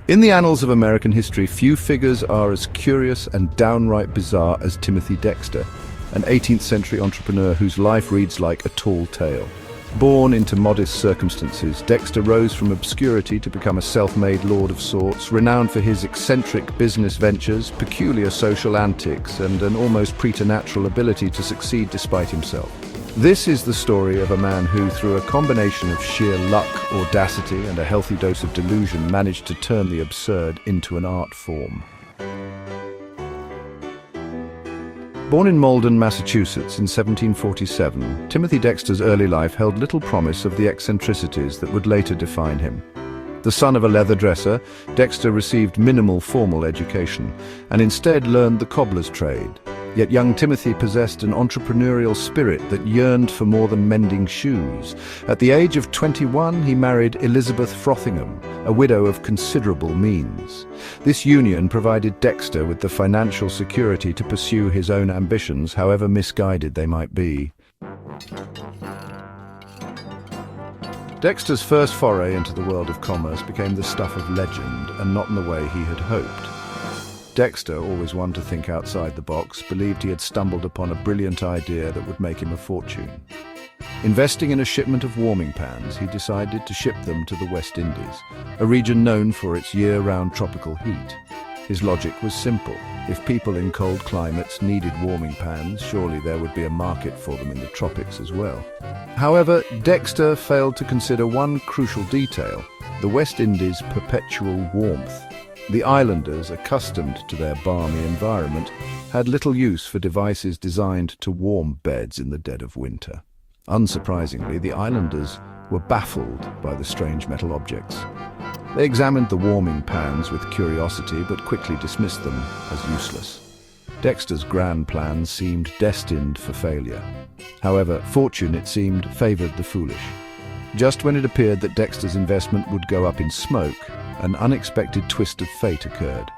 In the annals of American history, few figures are as curious and downright bizarre as Timothy Dexter, an 18th century entrepreneur whose life reads like a tall tale. Born into modest circumstances, Dexter rose from obscurity to become a self-made lord of sorts, renowned for his eccentric business ventures, peculiar social antics, and an almost preternatural ability to succeed despite himself. This is the story of a man who, through a combination of sheer luck, audacity, and a healthy dose of delusion, managed to turn the absurd into an art form. Born in Malden, Massachusetts in 1747, Timothy Dexter's early life held little promise of the eccentricities that would later define him. The son of a leather dresser, Dexter received minimal formal education and instead learned the cobbler's trade. Yet young Timothy possessed an entrepreneurial spirit that yearned for more than mending shoes. At the age of 21, he married Elizabeth Frothingham, a widow of considerable means. This union provided Dexter with the financial security to pursue his own ambitions, however misguided they might be. Dexter's first foray into the world of commerce became the stuff of legend, and not in the way he had hoped. Dexter, always one to think outside the box, believed he had stumbled upon a brilliant idea that would make him a fortune. Investing in a shipment of warming pans, he decided to ship them to the West Indies, a region known for its year-round tropical heat. His logic was simple. If people in cold climates needed warming pans, surely there would be a market for them in the tropics as well. However, Dexter failed to consider one crucial detail: the West Indies' perpetual warmth. The islanders, accustomed to their balmy environment, had little use for devices designed to warm beds in the dead of winter. Unsurprisingly, the islanders were baffled by the strange metal objects. They examined the warming pans with curiosity, but quickly dismissed them as useless. Dexter's grand plans seemed destined for failure. However, fortune, it seemed, favored the foolish. Just when it appeared that Dexter's investment would go up in smoke, an unexpected twist of fate occurred.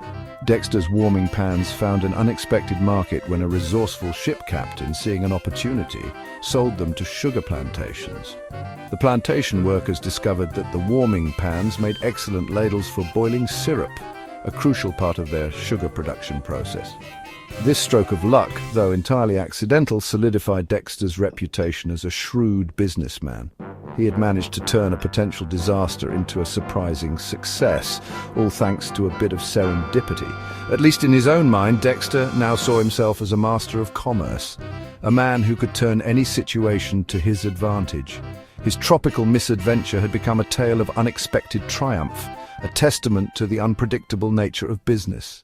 Dexter's warming pans found an unexpected market when a resourceful ship captain, seeing an opportunity, sold them to sugar plantations. The plantation workers discovered that the warming pans made excellent ladles for boiling syrup, a crucial part of their sugar production process. This stroke of luck, though entirely accidental, solidified Dexter's reputation as a shrewd businessman. He had managed to turn a potential disaster into a surprising success, all thanks to a bit of serendipity. At least in his own mind, Dexter now saw himself as a master of commerce, a man who could turn any situation to his advantage. His tropical misadventure had become a tale of unexpected triumph, a testament to the unpredictable nature of business.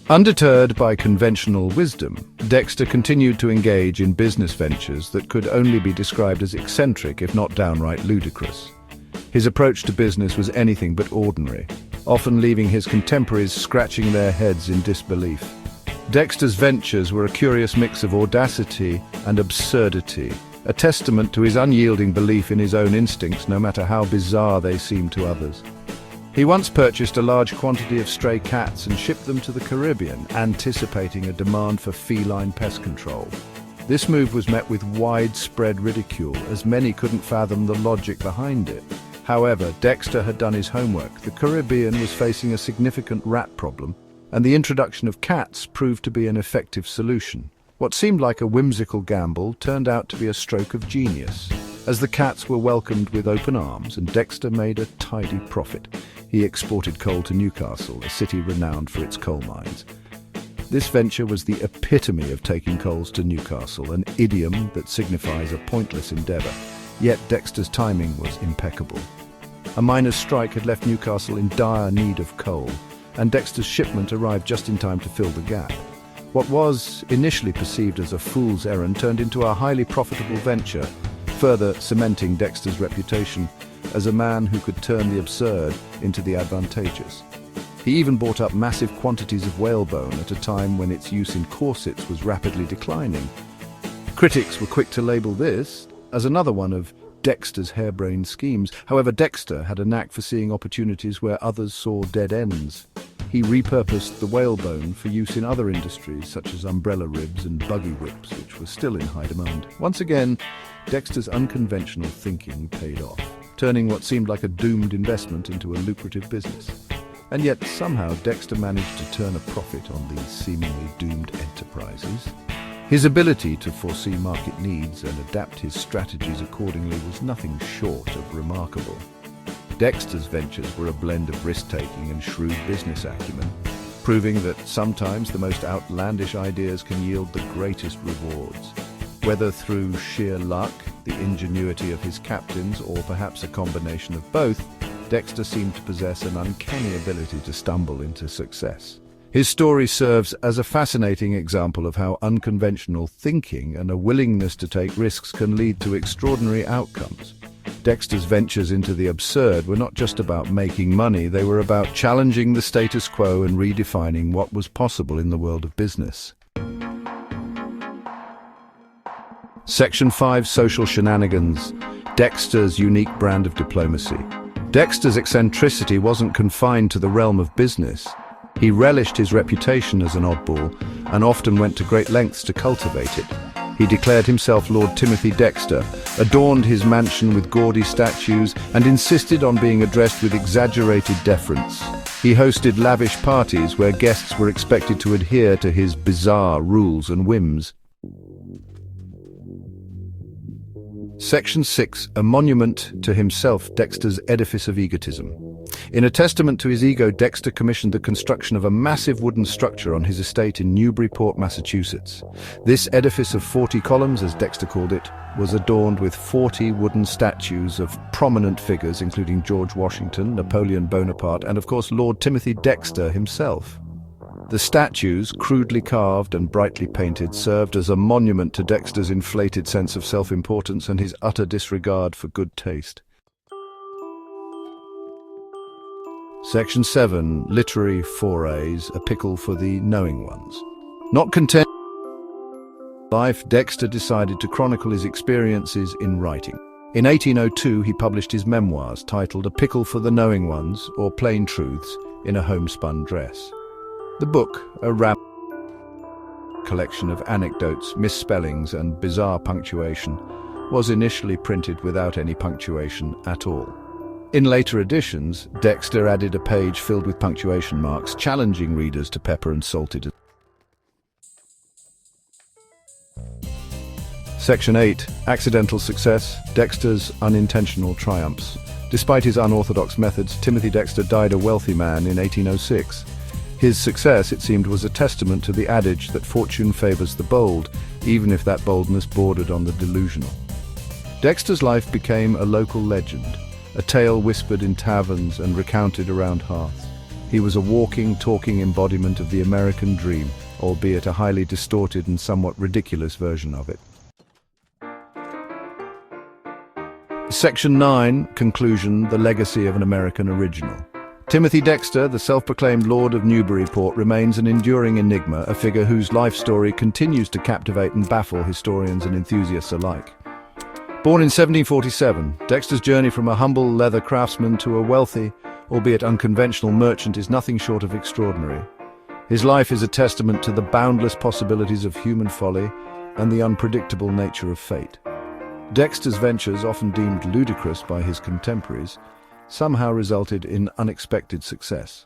Undeterred by conventional wisdom, Dexter continued to engage in business ventures that could only be described as eccentric, if not downright ludicrous. His approach to business was anything but ordinary, often leaving his contemporaries scratching their heads in disbelief. Dexter's ventures were a curious mix of audacity and absurdity, a testament to his unyielding belief in his own instincts, no matter how bizarre they seemed to others. He once purchased a large quantity of stray cats and shipped them to the Caribbean, anticipating a demand for feline pest control. This move was met with widespread ridicule, as many couldn't fathom the logic behind it. However, Dexter had done his homework. The Caribbean was facing a significant rat problem, and the introduction of cats proved to be an effective solution. What seemed like a whimsical gamble turned out to be a stroke of genius, as the cats were welcomed with open arms and Dexter made a tidy profit. He exported coal to Newcastle, a city renowned for its coal mines. This venture was the epitome of taking coals to Newcastle, an idiom that signifies a pointless endeavor. Yet Dexter's timing was impeccable. A miners' strike had left Newcastle in dire need of coal, and Dexter's shipment arrived just in time to fill the gap. What was initially perceived as a fool's errand turned into a highly profitable venture, further cementing Dexter's reputation as a man who could turn the absurd into the advantageous. He even bought up massive quantities of whalebone at a time when its use in corsets was rapidly declining. Critics were quick to label this as another one of Dexter's harebrained schemes. However, Dexter had a knack for seeing opportunities where others saw dead ends. He repurposed the whalebone for use in other industries such as umbrella ribs and buggy whips, which were still in high demand. Once again, Dexter's unconventional thinking paid off. turning what seemed like a doomed investment into a lucrative business. And yet somehow Dexter managed to turn a profit on these seemingly doomed enterprises. His ability to foresee market needs and adapt his strategies accordingly was nothing short of remarkable. Dexter's ventures were a blend of risk-taking and shrewd business acumen, proving that sometimes the most outlandish ideas can yield the greatest rewards. Whether through sheer luck, the ingenuity of his captains, or perhaps a combination of both, Dexter seemed to possess an uncanny ability to stumble into success. His story serves as a fascinating example of how unconventional thinking and a willingness to take risks can lead to extraordinary outcomes. Dexter's ventures into the absurd were not just about making money, they were about challenging the status quo and redefining what was possible in the world of business. Section 5: Social Shenanigans. Dexter's unique brand of diplomacy. Dexter's eccentricity wasn't confined to the realm of business. He relished his reputation as an oddball and often went to great lengths to cultivate it. He declared himself Lord Timothy Dexter, adorned his mansion with gaudy statues, and insisted on being addressed with exaggerated deference. He hosted lavish parties where guests were expected to adhere to his bizarre rules and whims. Section 6: A monument to himself, Dexter's edifice of egotism. In a testament to his ego, Dexter commissioned the construction of a massive wooden structure on his estate in Newburyport, Massachusetts. This edifice of 40 columns, as Dexter called it, was adorned with 40 wooden statues of prominent figures, including George Washington, Napoleon Bonaparte, and of course Lord Timothy Dexter himself. The statues, crudely carved and brightly painted, served as a monument to Dexter's inflated sense of self-importance and his utter disregard for good taste. Section 7: Literary forays, a pickle for the knowing ones. Not content with life, Dexter decided to chronicle his experiences in writing. In 1802, he published his memoirs, titled A Pickle for the Knowing Ones, or Plain Truths, in a homespun dress. The book, a collection of anecdotes, misspellings, and bizarre punctuation, was initially printed without any punctuation at all. In later editions, Dexter added a page filled with punctuation marks, challenging readers to pepper and salt it. Section 8: Accidental Success, Dexter's Unintentional Triumphs. Despite his unorthodox methods, Timothy Dexter died a wealthy man in 1806. His success, it seemed, was a testament to the adage that fortune favors the bold, even if that boldness bordered on the delusional. Dexter's life became a local legend, a tale whispered in taverns and recounted around hearths. He was a walking, talking embodiment of the American dream, albeit a highly distorted and somewhat ridiculous version of it. Section 9: Conclusion: The Legacy of an American Original. Timothy Dexter, the self-proclaimed Lord of Newburyport, remains an enduring enigma, a figure whose life story continues to captivate and baffle historians and enthusiasts alike. Born in 1747, Dexter's journey from a humble leather craftsman to a wealthy, albeit unconventional merchant is nothing short of extraordinary. His life is a testament to the boundless possibilities of human folly and the unpredictable nature of fate. Dexter's ventures, often deemed ludicrous by his contemporaries, somehow resulted in unexpected success.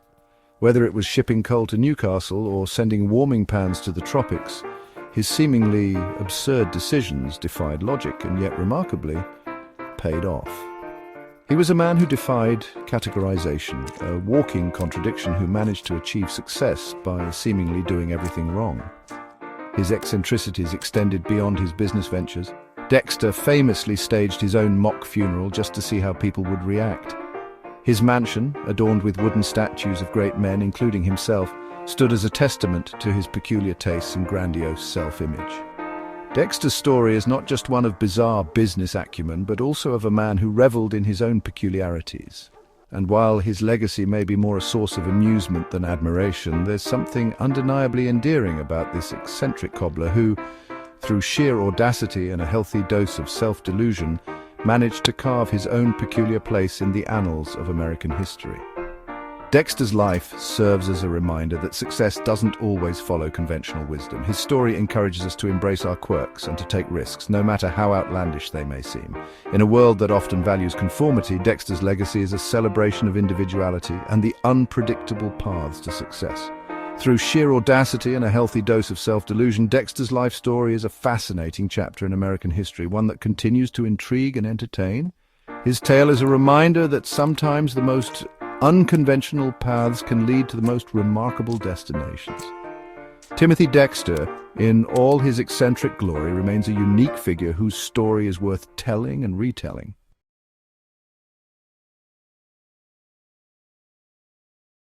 Whether it was shipping coal to Newcastle or sending warming pans to the tropics, his seemingly absurd decisions defied logic and yet remarkably paid off. He was a man who defied categorization, a walking contradiction who managed to achieve success by seemingly doing everything wrong. His eccentricities extended beyond his business ventures. Dexter famously staged his own mock funeral just to see how people would react. His mansion, adorned with wooden statues of great men, including himself, stood as a testament to his peculiar tastes and grandiose self-image. Dexter's story is not just one of bizarre business acumen, but also of a man who reveled in his own peculiarities. And while his legacy may be more a source of amusement than admiration, there's something undeniably endearing about this eccentric cobbler who, through sheer audacity and a healthy dose of self-delusion, managed to carve his own peculiar place in the annals of American history. Dexter's life serves as a reminder that success doesn't always follow conventional wisdom. His story encourages us to embrace our quirks and to take risks, no matter how outlandish they may seem. In a world that often values conformity, Dexter's legacy is a celebration of individuality and the unpredictable paths to success. Through sheer audacity and a healthy dose of self-delusion, Dexter's life story is a fascinating chapter in American history, one that continues to intrigue and entertain. His tale is a reminder that sometimes the most unconventional paths can lead to the most remarkable destinations. Timothy Dexter, in all his eccentric glory, remains a unique figure whose story is worth telling and retelling.